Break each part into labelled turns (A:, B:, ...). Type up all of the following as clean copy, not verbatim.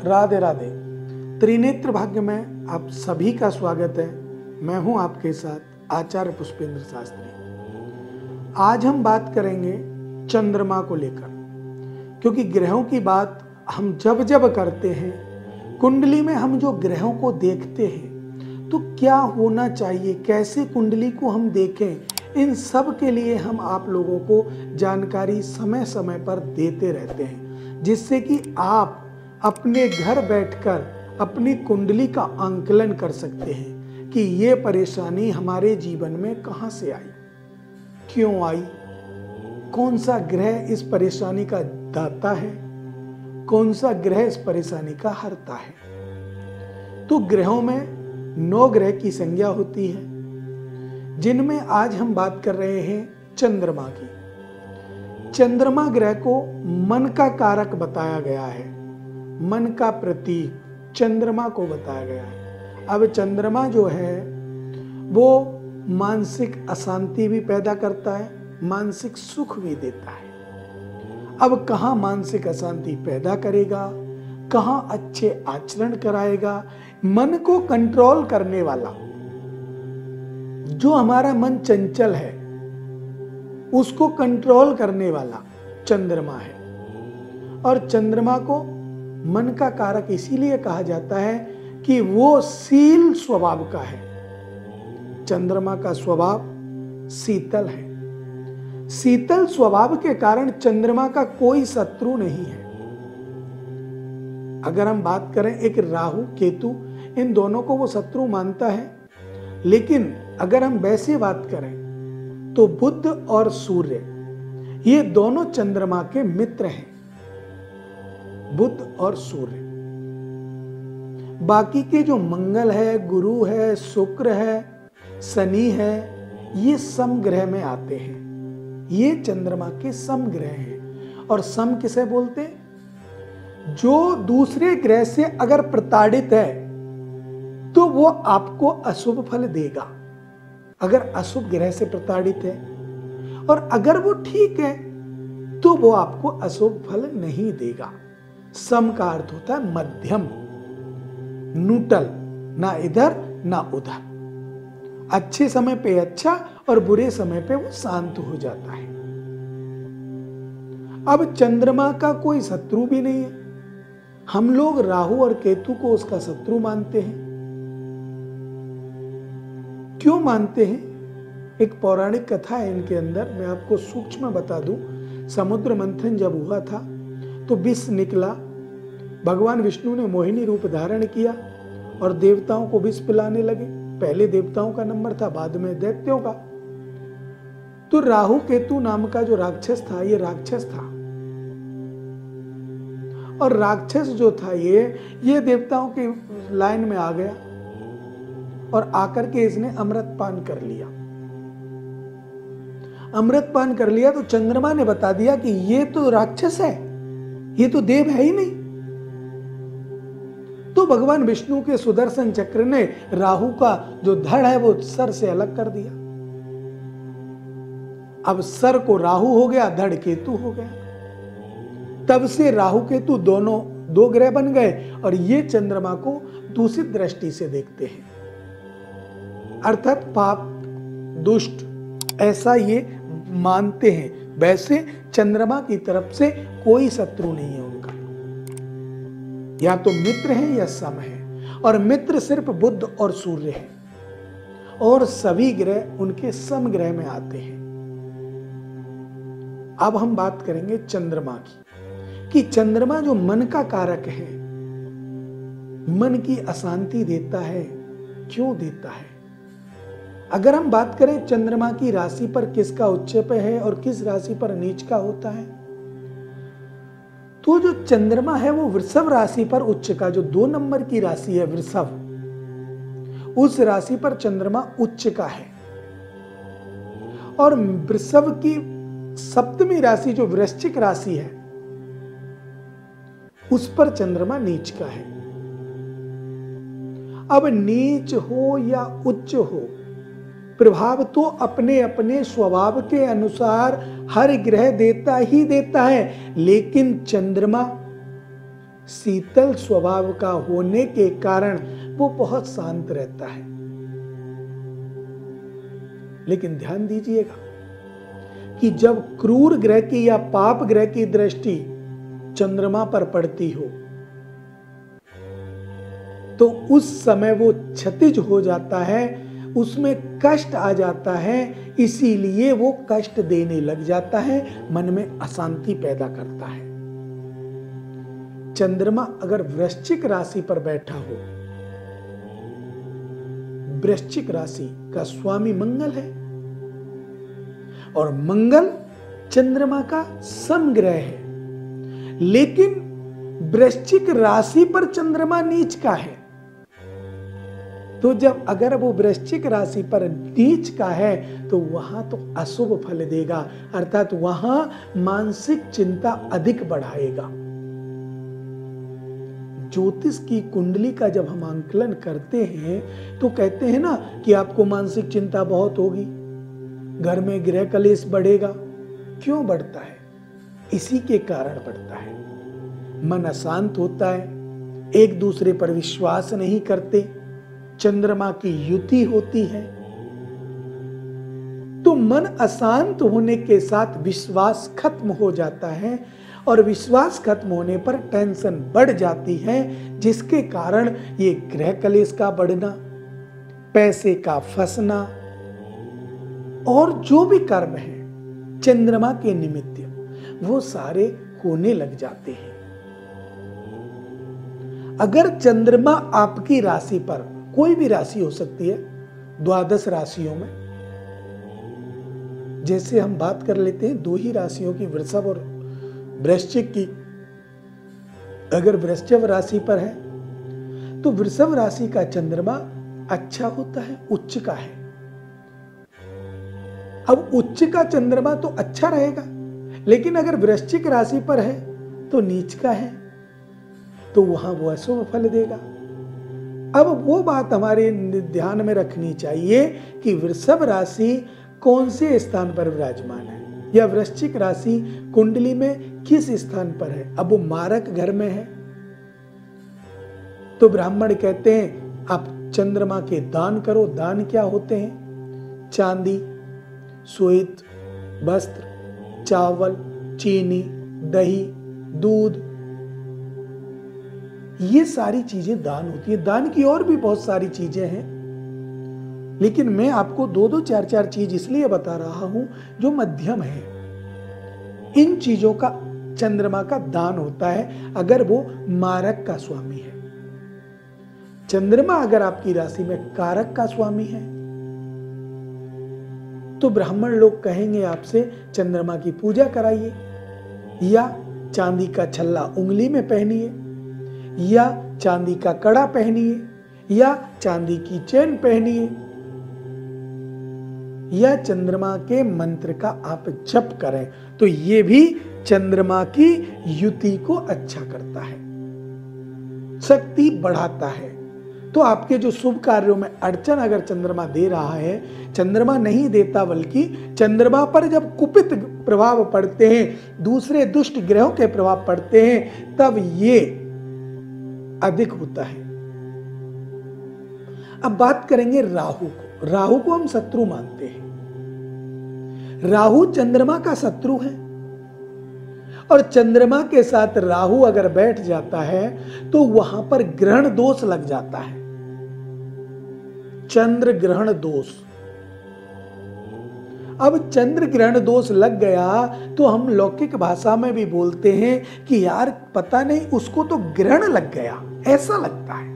A: राधे राधे। त्रिनेत्र भाग्य में आप सभी का स्वागत है। मैं हूं आपके साथ आचार्य पुष्पेंद्र शास्त्री। आज हम बात करेंगे चंद्रमा को लेकर, क्योंकि ग्रहों की बात हम जब जब करते हैं, कुंडली में हम जो ग्रहों को देखते हैं तो क्या होना चाहिए, कैसे कुंडली को हम देखें, इन सब के लिए हम आप लोगों को जानकारी समय समय पर देते रहते हैं, जिससे कि आप अपने घर बैठकर अपनी कुंडली का आंकलन कर सकते हैं कि ये परेशानी हमारे जीवन में कहां से आई, क्यों आई, कौन सा ग्रह इस परेशानी का दाता है, कौन सा ग्रह इस परेशानी का हरता है। तो ग्रहों में 9 ग्रह की संज्ञा होती है, जिनमें आज हम बात कर रहे हैं चंद्रमा की। चंद्रमा ग्रह को मन का कारक बताया गया है, मन का प्रतीक चंद्रमा को बताया गया है। अब चंद्रमा जो है वो मानसिक अशांति भी पैदा करता है, मानसिक सुख भी देता है। अब कहाँ मानसिक अशांति पैदा करेगा, कहाँ अच्छे आचरण कराएगा, मन को कंट्रोल करने वाला, जो हमारा मन चंचल है उसको कंट्रोल करने वाला चंद्रमा है। और चंद्रमा को मन का कारक इसीलिए कहा जाता है कि वो शील स्वभाव का है। चंद्रमा का स्वभाव शीतल है। शीतल स्वभाव के कारण चंद्रमा का कोई शत्रु नहीं है। अगर हम बात करें एक राहु केतु, इन दोनों को वो शत्रु मानता है, लेकिन अगर हम वैसे बात करें तो बुध और सूर्य ये दोनों चंद्रमा के मित्र हैं, बुध और सूर्य। बाकी के जो मंगल है, गुरु है, शुक्र है, शनि है, ये समग्रह में आते हैं। ये चंद्रमा के समग्रह हैं। और सम किसे बोलते हैं? जो दूसरे ग्रह से अगर प्रताड़ित है तो वो आपको अशुभ फल देगा, अगर अशुभ ग्रह से प्रताड़ित है। और अगर वो ठीक है तो वो आपको अशुभ फल नहीं देगा। सम का अर्थ होता है मध्यम, न्यूट्रल, ना इधर ना उधर। अच्छे समय पे अच्छा और बुरे समय पे वो शांत हो जाता है। अब चंद्रमा का कोई शत्रु भी नहीं है। हम लोग राहु और केतु को उसका शत्रु मानते हैं। क्यों मानते हैं? एक पौराणिक कथा है इनके अंदर, मैं आपको सूक्ष्म बता दूं। समुद्र मंथन जब हुआ था तो विष निकला, भगवान विष्णु ने मोहिनी रूप धारण किया और देवताओं को विष पिलाने लगे। पहले देवताओं का नंबर था, बाद में दैत्यों का। तो राहु केतु नाम का जो राक्षस था, ये राक्षस था। और राक्षस जो था ये देवताओं की लाइन में आ गया और आकर के इसने अमृत पान कर लिया। अमृत पान कर लिया तो चंद्रमा ने बता दिया कि ये तो राक्षस है, ये तो देव है ही नहीं। तो भगवान विष्णु के सुदर्शन चक्र ने राहु का जो धड़ है वो सर से अलग कर दिया। अब सर को राहु हो गया, धड़ केतु हो गया। तब से राहु केतु दोनों 2 ग्रह बन गए और ये चंद्रमा को दूषित दृष्टि से देखते हैं, अर्थात पाप, दुष्ट, ऐसा ये मानते हैं। वैसे चंद्रमा की तरफ से कोई शत्रु नहीं है उनका, या तो मित्र है या सम है। और मित्र सिर्फ बुध और सूर्य है, और सभी ग्रह उनके समग्रह में आते हैं। अब हम बात करेंगे चंद्रमा की, कि चंद्रमा जो मन का कारक है, मन की अशांति देता है। क्यों देता है? अगर हम बात करें चंद्रमा की राशि पर किसका उच्च पे है और किस राशि पर नीच का होता है, तो जो चंद्रमा है वो वृषभ राशि पर उच्च का, जो 2 नंबर की राशि है वृषभ, उस राशि पर चंद्रमा उच्च का है। और वृषभ की सप्तमी राशि जो वृश्चिक राशि है, उस पर चंद्रमा नीच का है। अब नीच हो या उच्च हो, प्रभाव तो अपने अपने स्वभाव के अनुसार हर ग्रह देता ही देता है। लेकिन चंद्रमा शीतल स्वभाव का होने के कारण वो बहुत शांत रहता है। लेकिन ध्यान दीजिएगा कि जब क्रूर ग्रह की या पाप ग्रह की दृष्टि चंद्रमा पर पड़ती हो तो उस समय वो क्षतिज हो जाता है, उसमें कष्ट आ जाता है, इसीलिए वो कष्ट देने लग जाता है, मन में अशांति पैदा करता है। चंद्रमा अगर वृश्चिक राशि पर बैठा हो, वृश्चिक राशि का स्वामी मंगल है और मंगल चंद्रमा का समग्रह है, लेकिन वृश्चिक राशि पर चंद्रमा नीच का है। तो जब अगर वो वृश्चिक राशि पर नीच का है तो वहां तो अशुभ फल देगा, अर्थात वहां मानसिक चिंता अधिक बढ़ाएगा। ज्योतिष की कुंडली का जब हम आंकलन करते हैं तो कहते हैं ना कि आपको मानसिक चिंता बहुत होगी, घर में गृह कलेश बढ़ेगा। क्यों बढ़ता है? इसी के कारण बढ़ता है। मन अशांत होता है, एक दूसरे पर विश्वास नहीं करते, चंद्रमा की युति होती है तो मन अशांत होने के साथ विश्वास खत्म हो जाता है और विश्वास खत्म होने पर टेंशन बढ़ जाती है, जिसके कारण ये गृह कलेश का बढ़ना, पैसे का फंसना और जो भी कर्म है चंद्रमा के निमित्त वो सारे होने लग जाते हैं। अगर चंद्रमा आपकी राशि पर, कोई भी राशि हो सकती है, द्वादश राशियों में, जैसे हम बात कर लेते हैं दो ही राशियों की, वृषभ और वृश्चिक की, अगर वृश्चिक राशि पर है तो वृषभ राशि का चंद्रमा अच्छा होता है, उच्च का है। अब उच्च का चंद्रमा तो अच्छा रहेगा, लेकिन अगर वृश्चिक राशि पर है तो नीच का है, तो वहां वो अशुभ फल देगा। अब वो बात हमारे ध्यान में रखनी चाहिए कि वृषभ राशि कौन से स्थान पर विराजमान है या वृश्चिक राशि कुंडली में किस स्थान पर है। अब वो मारक घर में है तो ब्राह्मण कहते हैं आप चंद्रमा के दान करो। दान क्या होते हैं? चांदी, श्वेत वस्त्र, चावल, चीनी, दही, दूध, ये सारी चीजें दान होती है। दान की और भी बहुत सारी चीजें हैं, लेकिन मैं आपको दो दो चार चार चीज इसलिए बता रहा हूं जो मध्यम है। इन चीजों का चंद्रमा का दान होता है अगर वो मारक का स्वामी है। चंद्रमा अगर आपकी राशि में कारक का स्वामी है तो ब्राह्मण लोग कहेंगे आपसे चंद्रमा की पूजा कराइए, या चांदी का छल्ला उंगली में पहनिए, या चांदी का कड़ा पहनिए, या चांदी की चेन पहनिए, या चंद्रमा के मंत्र का आप जप करें, तो ये भी चंद्रमा की युति को अच्छा करता है, शक्ति बढ़ाता है। तो आपके जो शुभ कार्यों में अड़चन अगर चंद्रमा दे रहा है, चंद्रमा नहीं देता बल्कि चंद्रमा पर जब कुपित प्रभाव पड़ते हैं, दूसरे दुष्ट ग्रहों के प्रभाव पड़ते हैं, तब ये अधिक होता है। अब बात करेंगे राहु को। राहु को हम शत्रु मानते हैं। राहु चंद्रमा का शत्रु है और चंद्रमा के साथ राहु अगर बैठ जाता है तो वहां पर ग्रहण दोष लग जाता है, चंद्र ग्रहण दोष। अब चंद्र ग्रहण दोष लग गया तो हम लौकिक भाषा में भी बोलते हैं कि यार पता नहीं उसको तो ग्रहण लग गया, ऐसा लगता है।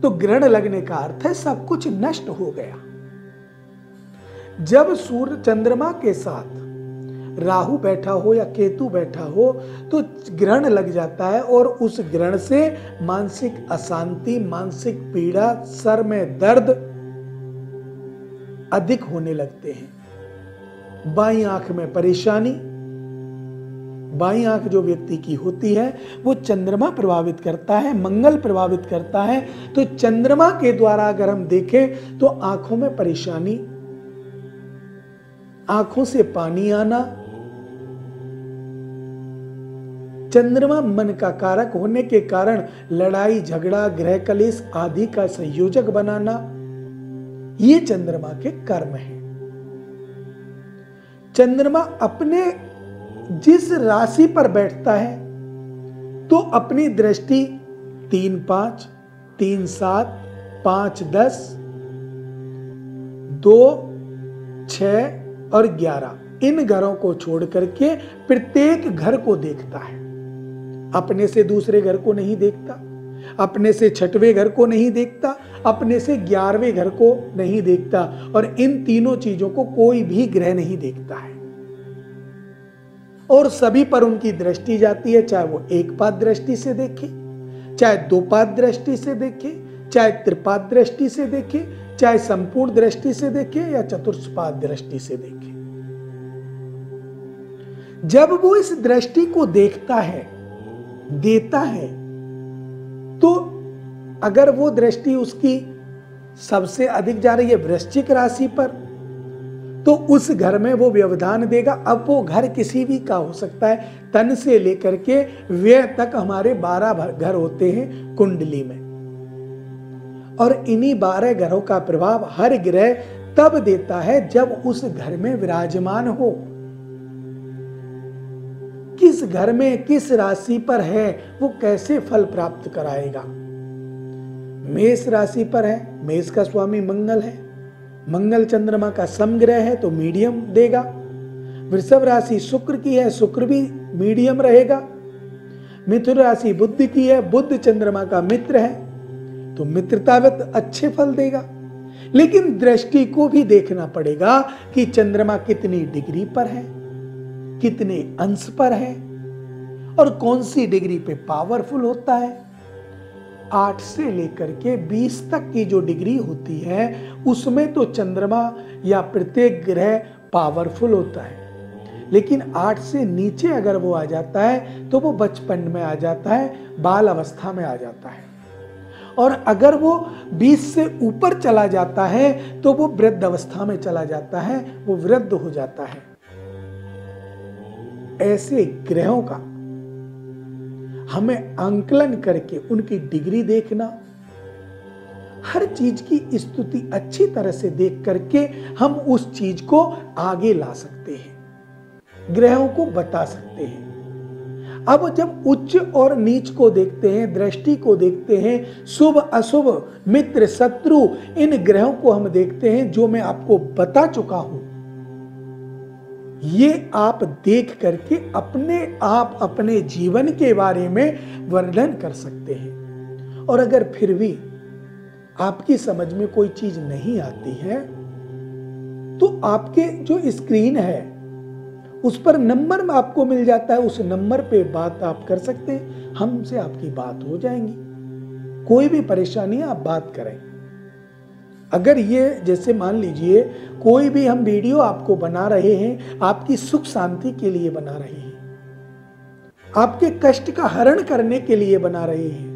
A: तो ग्रहण लगने का अर्थ है सब कुछ नष्ट हो गया। जब सूर्य चंद्रमा के साथ राहु बैठा हो या केतु बैठा हो तो ग्रहण लग जाता है और उस ग्रहण से मानसिक अशांति, मानसिक पीड़ा, सर में दर्द अधिक होने लगते हैं। बाईं आंख में परेशानी, बाईं आंख जो व्यक्ति की होती है वो चंद्रमा प्रभावित करता है, मंगल प्रभावित करता है। तो चंद्रमा के द्वारा अगर हम देखें तो आंखों में परेशानी, आंखों से पानी आना, चंद्रमा मन का कारक होने के कारण लड़ाई झगड़ा ग्रह कलेश आदि का संयोजक बनाना ये चंद्रमा के कर्म है। चंद्रमा अपने जिस राशि पर बैठता है तो अपनी दृष्टि 3-5, 3-7, 5-10, 2-6 और 11 इन घरों को छोड़ करके प्रत्येक घर को देखता है। अपने से दूसरे घर को नहीं देखता, अपने से 6वें घर को नहीं देखता, अपने से 11वें घर को नहीं देखता, और इन तीनों चीजों को कोई भी ग्रह नहीं देखता है। और सभी पर उनकी दृष्टि जाती है, चाहे वो एक पाद दृष्टि से देखे, चाहे 2 पाद दृष्टि से देखे, चाहे त्रिपाद दृष्टि से देखे, चाहे संपूर्ण दृष्टि से देखे या चतुष्पाद दृष्टि से देखे। जब वो इस दृष्टि को देखता है, देता है, तो अगर वो दृष्टि उसकी सबसे अधिक जा रही है वृश्चिक राशि पर, तो उस घर में वो व्यवधान देगा। अब वो घर किसी भी का हो सकता है, तन से लेकर के व्यय तक हमारे 12 घर होते हैं कुंडली में, और इन्हीं 12 घरों का प्रभाव हर ग्रह तब देता है जब उस घर में विराजमान हो। किस घर में किस राशि पर है वो कैसे फल प्राप्त कराएगा। मेष राशि पर है, मेष का स्वामी मंगल है, मंगल चंद्रमा का समग्रह है तो मीडियम देगा। वृषभ राशि शुक्र की है, शुक्र भी मीडियम रहेगा। मिथुन राशि बुध की है, बुध चंद्रमा का मित्र है तो मित्रतावत अच्छे फल देगा। लेकिन दृष्टि को भी देखना पड़ेगा कि चंद्रमा कितनी डिग्री पर है, कितने अंश पर है और कौन सी डिग्री पे पावरफुल होता है। 8 से लेकर के 20 तक की जो डिग्री होती है उसमें तो चंद्रमा या प्रत्येक ग्रह पावरफुल होता है, लेकिन 8 से नीचे अगर वो आ जाता है तो वो बचपन में आ जाता है, बाल अवस्था में आ जाता है, और अगर वो 20 से ऊपर चला जाता है तो वो वृद्ध अवस्था में चला जाता है, वो वृद्ध हो जाता है। ऐसे ग्रहों का हमें आंकलन करके उनकी डिग्री देखना, हर चीज की स्थिति अच्छी तरह से देख करके हम उस चीज को आगे ला सकते हैं, ग्रहों को बता सकते हैं। अब जब उच्च और नीच को देखते हैं, दृष्टि को देखते हैं, शुभ अशुभ मित्र शत्रु, इन ग्रहों को हम देखते हैं जो मैं आपको बता चुका हूं। ये आप देख करके अपने आप अपने जीवन के बारे में वर्णन कर सकते हैं। और अगर फिर भी आपकी समझ में कोई चीज नहीं आती है तो आपके जो स्क्रीन है उस पर नंबर आपको मिल जाता है, उस नंबर पे बात आप कर सकते हैं, हमसे आपकी बात हो जाएंगी। कोई भी परेशानी है आप बात करें। अगर ये जैसे मान लीजिए कोई भी हम वीडियो आपको बना रहे हैं, आपकी सुख शांति के लिए बना रहे हैं, आपके कष्ट का हरण करने के लिए बना रहे हैं,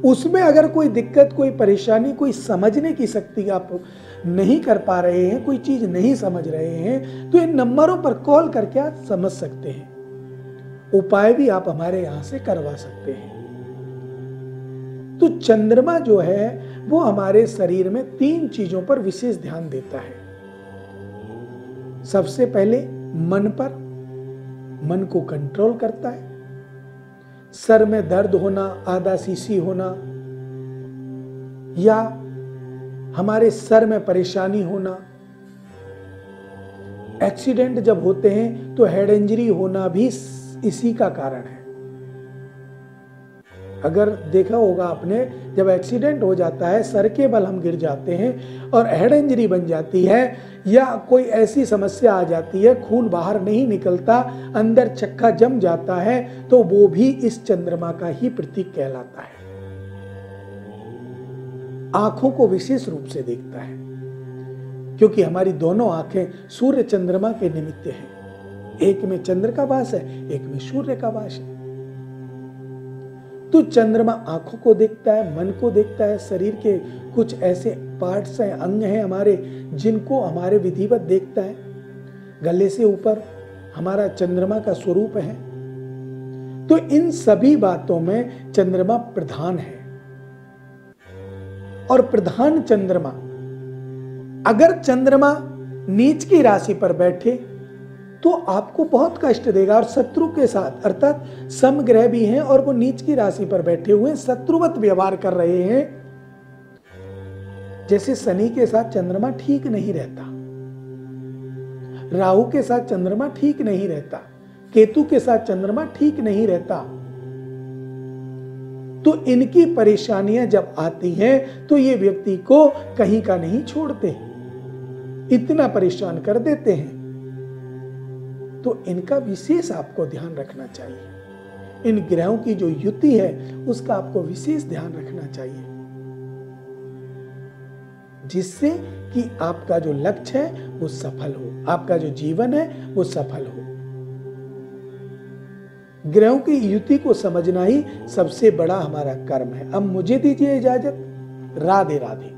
A: उसमें अगर कोई दिक्कत कोई परेशानी कोई समझने की शक्ति आप नहीं कर पा रहे हैं, कोई चीज नहीं समझ रहे हैं, तो इन नंबरों पर कॉल करके आप समझ सकते हैं। उपाय भी आप हमारे यहां से करवा सकते हैं। तो चंद्रमा जो है वो हमारे शरीर में 3 चीजों पर विशेष ध्यान देता है। सबसे पहले मन पर, मन को कंट्रोल करता है। सर में दर्द होना, आधा शीशी होना, या हमारे सर में परेशानी होना, एक्सीडेंट जब होते हैं तो हेड इंजरी होना भी इसी का कारण है। अगर देखा होगा आपने, जब एक्सीडेंट हो जाता है, सर के बल हम गिर जाते हैं और हेड इंजरी बन जाती है, या कोई ऐसी समस्या आ जाती है, खून बाहर नहीं निकलता, अंदर चक्का जम जाता है, तो वो भी इस चंद्रमा का ही प्रतीक कहलाता है। आंखों को विशेष रूप से देखता है, क्योंकि हमारी दोनों आंखें सूर्य चंद्रमा के निमित्त हैं। एक में चंद्र का वास है, एक में सूर्य का वास है। तो चंद्रमा आंखों को देखता है, मन को देखता है, शरीर के कुछ ऐसे पार्ट्स हैं, अंग हैं हमारे, जिनको हमारे विधिवत देखता है। गले से ऊपर हमारा चंद्रमा का स्वरूप है। तो इन सभी बातों में चंद्रमा प्रधान है। और प्रधान चंद्रमा, अगर चंद्रमा नीच की राशि पर बैठे तो आपको बहुत कष्ट देगा। और शत्रु के साथ, अर्थात समग्रह भी हैं और वो नीच की राशि पर बैठे हुए शत्रुवत व्यवहार कर रहे हैं। जैसे शनि के साथ चंद्रमा ठीक नहीं रहता, राहु के साथ चंद्रमा ठीक नहीं रहता, केतु के साथ चंद्रमा ठीक नहीं रहता। तो इनकी परेशानियां जब आती हैं तो ये व्यक्ति को कहीं का नहीं छोड़ते, इतना परेशान कर देते हैं। तो इनका विशेष आपको ध्यान रखना चाहिए। इन ग्रहों की जो युति है उसका आपको विशेष ध्यान रखना चाहिए, जिससे कि आपका जो लक्ष्य है वो सफल हो, आपका जो जीवन है वो सफल हो। ग्रहों की युति को समझना ही सबसे बड़ा हमारा कर्म है। अब मुझे दीजिए इजाजत। राधे राधे।